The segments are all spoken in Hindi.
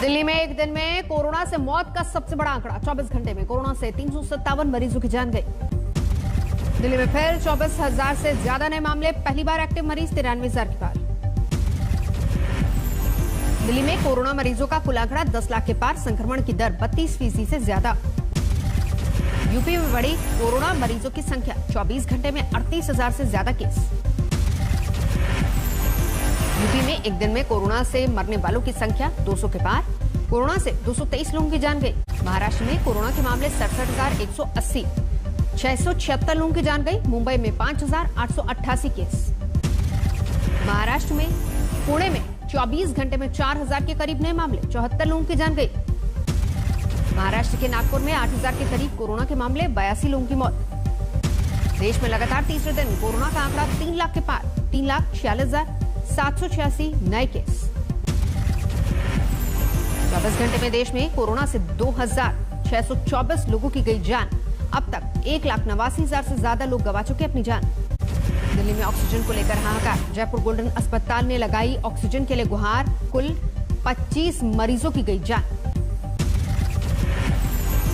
दिल्ली में एक दिन में कोरोना से मौत का सबसे बड़ा आंकड़ा। 24 घंटे में कोरोना से 357 मरीजों की जान गई। दिल्ली में फिर 24,000 से ज्यादा नए मामले। पहली बार एक्टिव मरीज 93,000 के पार। दिल्ली में कोरोना मरीजों का कुल आंकड़ा 10 लाख के पार। संक्रमण की दर 32% से ज्यादा। यूपी में बढ़ी कोरोना मरीजों की संख्या। 24 घंटे में 38,000 से ज्यादा केस। यूपी में एक दिन में कोरोना से मरने वालों की संख्या 200 के पार। कोरोना से 223 लोगों की जान गई। महाराष्ट्र में कोरोना के मामले 67,180। 676 लोगों की जान गई। मुंबई में 5,888 केस। महाराष्ट्र में पुणे में 24 घंटे में 4,000 के करीब नए मामले। 74 लोगों की जान गई। महाराष्ट्र के नागपुर में 8,000 के करीब कोरोना के मामले। 82 लोगों की मौत। देश में लगातार तीसरे दिन कोरोना का आंकड़ा 3 लाख के पार। 3,46,786 नए केस। 24 घंटे में देश में कोरोना से 2,624 लोगों की गई जान। अब तक 1,89,000 से ज्यादा लोग गवा चुके अपनी जान। दिल्ली में ऑक्सीजन को लेकर हाहाकार। जयपुर गोल्डन अस्पताल ने लगाई ऑक्सीजन के लिए गुहार। कुल 25 मरीजों की गई जान।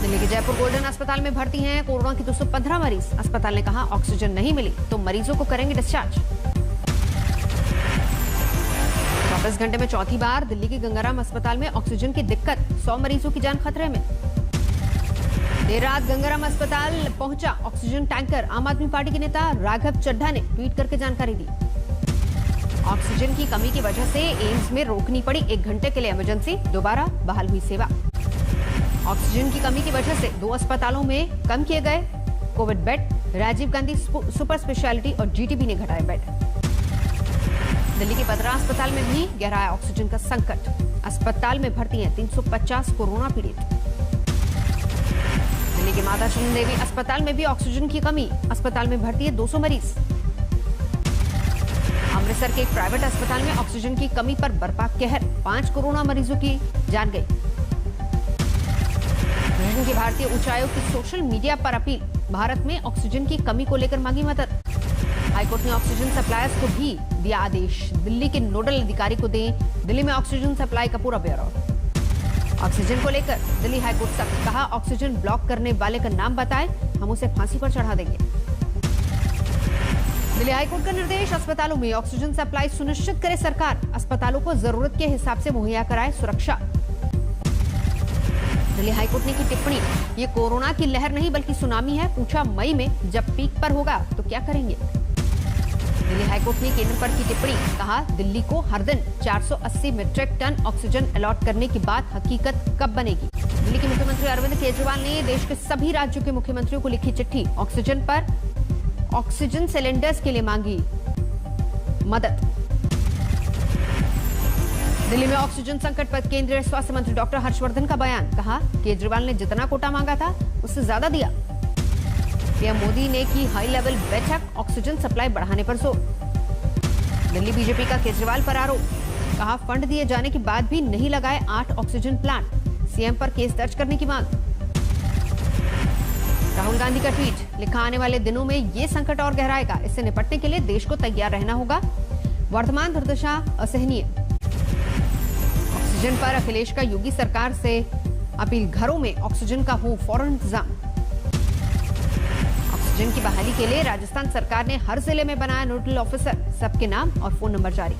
दिल्ली के जयपुर गोल्डन अस्पताल में भर्ती हैं कोरोना के 215 मरीज। अस्पताल ने कहा ऑक्सीजन नहीं मिली तो मरीजों को करेंगे डिस्चार्ज। 24 घंटे में चौथी बार दिल्ली के गंगाराम अस्पताल में ऑक्सीजन की दिक्कत। 100 मरीजों की जान खतरे में। देर रात गंगाराम अस्पताल पहुंचा ऑक्सीजन टैंकर। आम आदमी पार्टी के नेता राघव चड्ढा ने ट्वीट करके जानकारी दी। ऑक्सीजन की कमी की वजह से एम्स में रोकनी पड़ी 1 घंटे के लिए इमरजेंसी। दोबारा बहाल हुई सेवा। ऑक्सीजन की कमी की वजह से 2 अस्पतालों में कम किए गए Covid bed. Rajiv Gandhi super speciality और जीटीबी ने घटाए बेड। दिल्ली के बद्रा अस्पताल में भी गहराया ऑक्सीजन का संकट। अस्पताल में भर्ती हैं 350 कोरोना पीड़ित। दिल्ली के माता चंद देवी अस्पताल में भी ऑक्सीजन की कमी। अस्पताल में भर्ती है 200 मरीज। अमृतसर के एक प्राइवेट अस्पताल में ऑक्सीजन की कमी पर बरपा कहर। 5 कोरोना मरीजों की जान गई। ब्रिटेन के भारतीय उच्चायोग की सोशल मीडिया पर अपील। भारत में ऑक्सीजन की कमी को लेकर मांगी मदद। हाईकोर्ट ने ऑक्सीजन सप्लायर्स को भी दिया आदेश। दिल्ली के नोडल अधिकारी को दें दिल्ली में ऑक्सीजन सप्लाई का पूरा ब्यौरा। ऑक्सीजन को लेकर दिल्ली हाईकोर्ट सख्त। कहा ऑक्सीजन ब्लॉक करने वाले का नाम बताएं, हम उसे फांसी पर चढ़ा देंगे। दिल्ली हाईकोर्ट का निर्देश। अस्पतालों में ऑक्सीजन सप्लाई सुनिश्चित करे सरकार। अस्पतालों को जरूरत के हिसाब से मुहैया कराए सुरक्षा। दिल्ली हाईकोर्ट ने की टिप्पणी। ये कोरोना की लहर नहीं बल्कि सुनामी है। पूछा मई में जब पीक पर होगा तो क्या करेंगे। दिल्ली हाईकोर्ट ने केंद्र पर की टिप्पणी। कहा दिल्ली को हर दिन 480 मीट्रिक टन ऑक्सीजन अलॉट करने की बात हकीकत कब बनेगी। दिल्ली के मुख्यमंत्री अरविंद केजरीवाल ने देश के सभी राज्यों के मुख्यमंत्रियों को लिखी चिट्ठी। ऑक्सीजन सिलेंडर्स के लिए मांगी मदद। दिल्ली में ऑक्सीजन संकट पर केंद्रीय स्वास्थ्य मंत्री डॉक्टर हर्षवर्धन का बयान। कहा केजरीवाल ने जितना कोटा मांगा था उससे ज्यादा दिया। पीएम मोदी ने की हाई लेवल बैठक। ऑक्सीजन सप्लाई बढ़ाने पर जोर। दिल्ली बीजेपी का केजरीवाल पर आरोप। कहा फंड दिए जाने के बाद भी नहीं लगाए 8 ऑक्सीजन प्लांट। सीएम पर केस दर्ज करने की मांग। राहुल गांधी का ट्वीट। लिखा आने वाले दिनों में ये संकट और गहराएगा। इससे निपटने के लिए देश को तैयार रहना होगा। वर्तमान दुर्दशा असहनीय। ऑक्सीजन पर अखिलेश का योगी सरकार से अपील। घरों में ऑक्सीजन का हो फौरन इंतजाम। ऑक्सीजन की बहाली के लिए राजस्थान सरकार ने हर जिले में बनाया नोडल ऑफिसर। सबके नाम और फोन नंबर जारी।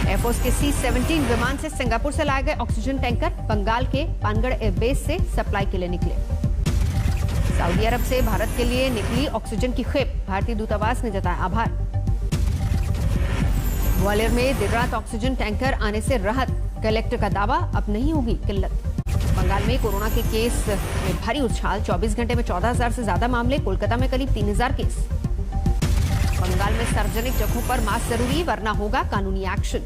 एयरफोर्स के C-17 विमान से सिंगापुर से लाए गए ऑक्सीजन टैंकर बंगाल के पानगढ़ एयरबेस से सप्लाई के लिए निकले। सऊदी अरब से भारत के लिए निकली ऑक्सीजन की खेप। भारतीय दूतावास ने जताया आभार। ग्वालियर में देर रात ऑक्सीजन टैंकर आने से राहत। कलेक्टर का दावा अब नहीं होगी किल्लत। बंगाल में कोरोना के केस में भारी उछाल। 24 घंटे में 14,000 से ज्यादा मामले। कोलकाता में करीब 3,000 केस। बंगाल में सार्वजनिक जगहों पर मास्क जरूरी वरना होगा कानूनी एक्शन।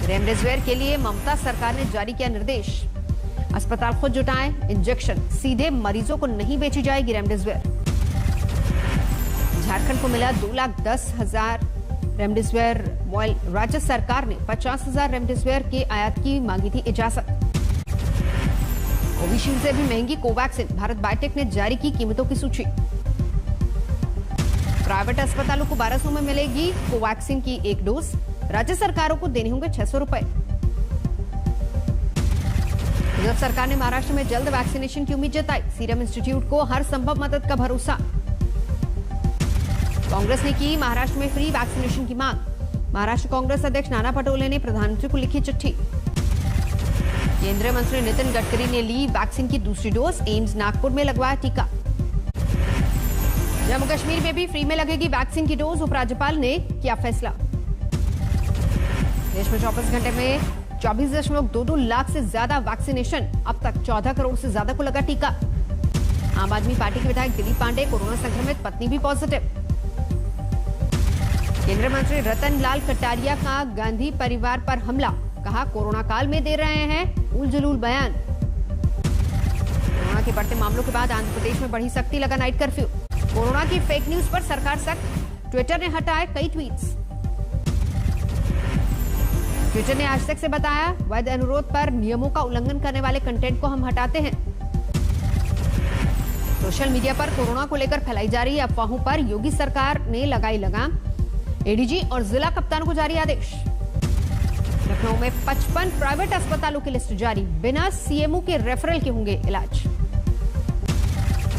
रेमडेसिविर के लिए ममता सरकार ने जारी किया निर्देश। अस्पताल खुद जुटाएं इंजेक्शन। सीधे मरीजों को नहीं बेची जाएगी रेमडेसिविर। झारखंड को मिला 2,10,000 रेमडेसिविर। राज्य सरकार ने 50,000 रेमडेसिविर के आयात की मांगी थी इजाजत। कोविशील्ड से भी महंगी कोवैक्सीन। भारत बायोटेक ने जारी की कीमतों की सूची। प्राइवेट अस्पतालों को 1200 में मिलेगी कोवैक्सीन की 1 डोज। राज्य सरकारों को देने होंगे 600 रुपए। उद्धव सरकार ने महाराष्ट्र में जल्द वैक्सीनेशन की उम्मीद जताई। सीरम इंस्टीट्यूट को हर संभव मदद का भरोसा। कांग्रेस ने की महाराष्ट्र में फ्री वैक्सीनेशन की मांग। महाराष्ट्र कांग्रेस अध्यक्ष नाना पटोले ने प्रधानमंत्री को लिखी चिट्ठी। केंद्रीय मंत्री नितिन गडकरी ने ली वैक्सीन की दूसरी डोज। एम्स नागपुर में लगवाया टीका। जम्मू कश्मीर में भी फ्री में लगेगी वैक्सीन की डोज। उपराज्यपाल ने किया फैसला। देश में 24 घंटे में 24.22 लाख से ज्यादा वैक्सीनेशन। अब तक 14 करोड़ से ज्यादा को लगा टीका। आम आदमी पार्टी के विधायक दिलीप पांडे कोरोना संक्रमित, पत्नी भी पॉजिटिव। केंद्रीय मंत्री रतन लाल कटारिया का गांधी परिवार पर हमला। कहा कोरोना काल में दे रहे हैं उलझुल बयान। कोरोना के बढ़ते मामलों के बाद आंध्र प्रदेश में बढ़ी सख्ती, लगा नाइट कर्फ्यू। कोरोना की फेक न्यूज पर सरकार सख्त। ट्विटर ने हटाए कई ट्वीट्स। ट्विटर ने आज तक से बताया वैध अनुरोध पर नियमों का उल्लंघन करने वाले कंटेंट को हम हटाते हैं। सोशल मीडिया पर कोरोना को लेकर फैलाई जा रही अफवाहों पर योगी सरकार ने लगाई लगाम। एडीजी और जिला कप्तानों को जारी आदेश। लखनऊ में 55 प्राइवेट अस्पतालों की लिस्ट जारी। बिना सीएमओ के रेफरल के होंगे इलाज।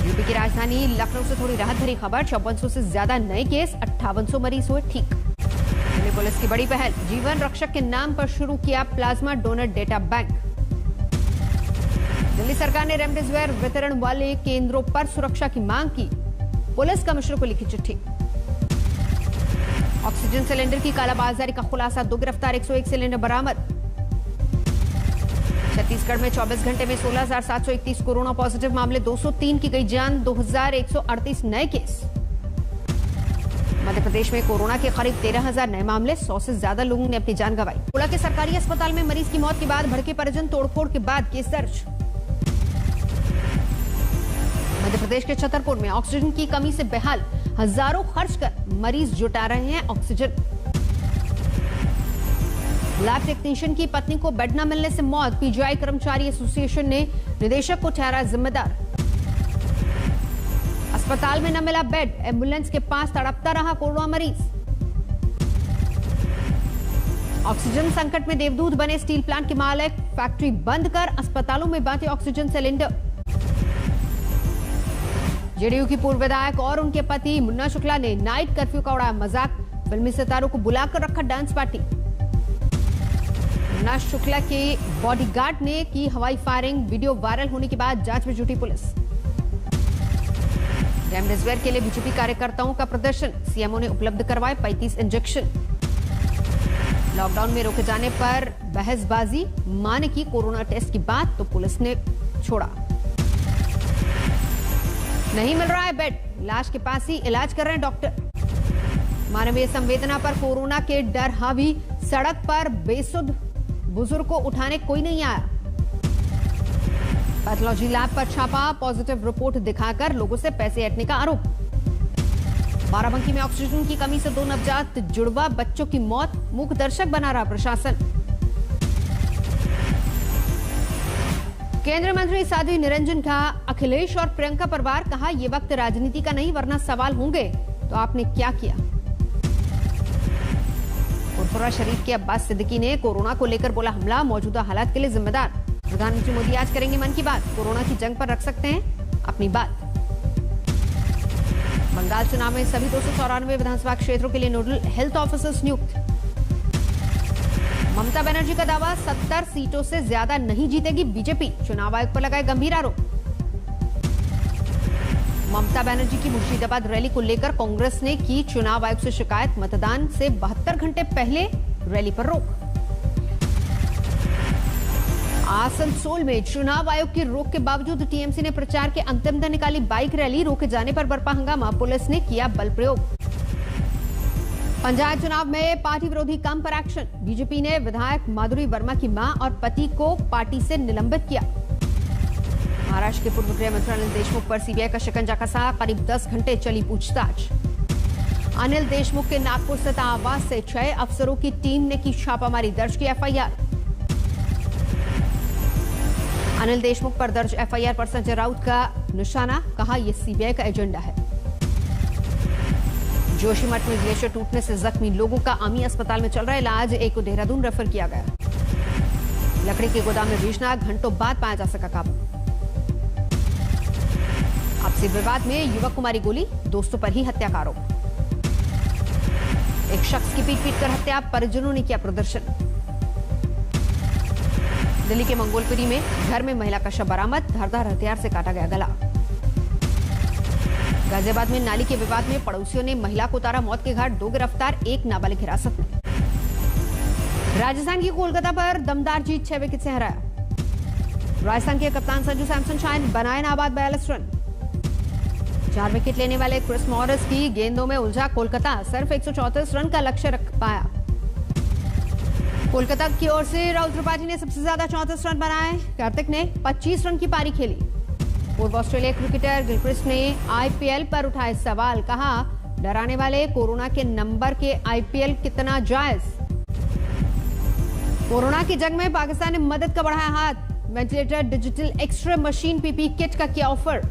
यूपी की राजधानी लखनऊ से थोड़ी राहत भरी खबर। 5400 से ज्यादा नए केस, 5800 मरीज हुए ठीक। दिल्ली पुलिस की बड़ी पहल। जीवन रक्षक के नाम पर शुरू किया plasma donor data bank. Delhi सरकार ने रेमडेसिविर वितरण वाले केंद्रों पर सुरक्षा की मांग की। पुलिस कमिश्नर को लिखी चिट्ठी। ऑक्सीजन सिलेंडर की कालाबाजारी का खुलासा। 2 गिरफ्तार, 101 सिलेंडर बरामद। छत्तीसगढ़ में 24 घंटे में 16,731 कोरोना पॉजिटिव मामले। 203 की गई जान। 2,138 नए केस। मध्य प्रदेश में कोरोना के करीब 13,000 नए मामले। 100 से ज्यादा लोगों ने अपनी जान गंवाई। कोला के सरकारी अस्पताल में मरीज की मौत के बाद भड़के परिजन। तोड़फोड़ के बाद केस दर्ज। मध्य प्रदेश के छतरपुर में ऑक्सीजन की कमी से बेहाल। हजारों खर्च कर मरीज जुटा रहे हैं ऑक्सीजन। लैब टेक्नीशियन की पत्नी को बेड न मिलने से मौत। पीजीआई कर्मचारी एसोसिएशन ने निदेशक को ठहराया जिम्मेदार। अस्पताल में न मिला बेड। एम्बुलेंस के पास तड़पता रहा कोरोना मरीज। ऑक्सीजन संकट में देवदूत बने स्टील प्लांट के मालिक। फैक्ट्री बंद कर अस्पतालों में बांटे ऑक्सीजन सिलेंडर। जेडीयू की पूर्व विधायक और उनके पति मुन्ना शुक्ला ने नाइट कर्फ्यू का उड़ाया मजाक। फिल्मी सितारों को बुलाकर रखा डांस पार्टी। मुन्ना शुक्ला के बॉडीगार्ड ने की हवाई फायरिंग। वीडियो वायरल होने के बाद जांच में जुटी पुलिस। रेमडेसिविर के लिए बीजेपी कार्यकर्ताओं का प्रदर्शन। सीएमओ ने उपलब्ध करवाए 35 इंजेक्शन। लॉकडाउन में रोके जाने पर बहसबाजी। मां ने की कोरोना टेस्ट की बात तो पुलिस ने छोड़ा। नहीं मिल रहा है बेड। लाश के पास ही इलाज कर रहे हैं डॉक्टर। मानवीय संवेदना पर कोरोना के डर हावी। सड़क पर बेसुध बुजुर्ग को उठाने कोई नहीं आया। पैथोलॉजी लैब पर छापा। पॉजिटिव रिपोर्ट दिखाकर लोगों से पैसे ऐंठने का आरोप। बाराबंकी में ऑक्सीजन की कमी से 2 नवजात जुड़वा बच्चों की मौत। मूक दर्शक बना रहा प्रशासन। केंद्रीय मंत्री साध्वी निरंजन का अखिलेश और प्रियंका पर वार। कहा यह वक्त राजनीति का नहीं वरना सवाल होंगे तो आपने क्या किया। फुरफुरा शरीफ के अब्बास सिद्दीकी ने कोरोना को लेकर बोला हमला मौजूदा हालात के लिए जिम्मेदार। प्रधानमंत्री मोदी आज करेंगे मन की बात। कोरोना की जंग पर रख सकते हैं अपनी बात। बंगाल चुनाव में सभी 294 विधानसभा क्षेत्रों के लिए नोडल हेल्थ ऑफिसर्स नियुक्त। ममता बनर्जी का दावा 70 सीटों से ज्यादा नहीं जीतेगी बीजेपी। चुनाव आयोग पर लगाए गंभीर आरोप। ममता बनर्जी की मुर्शिदाबाद रैली को लेकर कांग्रेस ने की चुनाव आयोग से शिकायत। मतदान से 72 घंटे पहले रैली पर रोक। आसनसोल में चुनाव आयोग की रोक के बावजूद टीएमसी ने प्रचार के अंतिम दिन निकाली बाइक रैली। रोके जाने पर बरपा हंगामा। पुलिस ने किया बल प्रयोग। पंचायत चुनाव में पार्टी विरोधी काम पर एक्शन। बीजेपी ने विधायक माधुरी वर्मा की मां और पति को पार्टी से निलंबित किया। महाराष्ट्र के पूर्व गृह मंत्री अनिल देशमुख पर सीबीआई का शिकंजा कसा। करीब 10 घंटे चली पूछताछ। अनिल देशमुख के नागपुर स्थित आवास से 6 अफसरों की टीम ने की छापामारी। दर्ज की एफआईआर। अनिल देशमुख पर दर्ज एफआईआर पर संजय राउत का निशाना। कहा यह सीबीआई का एजेंडा है। जोशीमठ में ग्लेशियर टूटने से जख्मी लोगों का आमी अस्पताल में चल रहा इलाज। एक को देहरादून रेफर किया गया। लकड़ी के गोदाम में बेचना, घंटों बाद पाया जा सका काबू। आपसी विवाद में युवक को मारी गोली, दोस्तों पर ही हत्या का आरोप। एक शख्स की पीट कर हत्या, परिजनों ने किया प्रदर्शन। दिल्ली के मंगोलपुरी में घर में महिला का शव बरामद, धारदार हथियार से काटा गया गला। गाजियाबाद में नाली के विवाद में पड़ोसियों ने महिला को उतारा मौत के घाट, 2 गिरफ्तार, 1 नाबालिग हिरासत में। राजस्थान की कोलकाता पर दमदार जीत, 6 विकेट से हराया। राजस्थान के कप्तान संजू सैमसन शाइन बनाए नाबाद 42 रन। 4 विकेट लेने वाले क्रिस मॉरिस की गेंदों में उलझा कोलकाता, सिर्फ 134 रन का लक्ष्य रख पाया। कोलकाता की ओर से राहुल त्रिपाठी ने सबसे ज्यादा 34 रन बनाए। कार्तिक ने 25 रन की पारी खेली। पूर्व ऑस्ट्रेलिया क्रिकेटर गिलक्रिस्ट ने आईपीएल पर उठाए सवाल, कहा डराने वाले कोरोना के नंबर के आईपीएल कितना जायज। कोरोना की जंग में पाकिस्तान ने मदद का बढ़ाया हाथ, ventilator, digital X-ray machine, PP kit का किया ऑफर।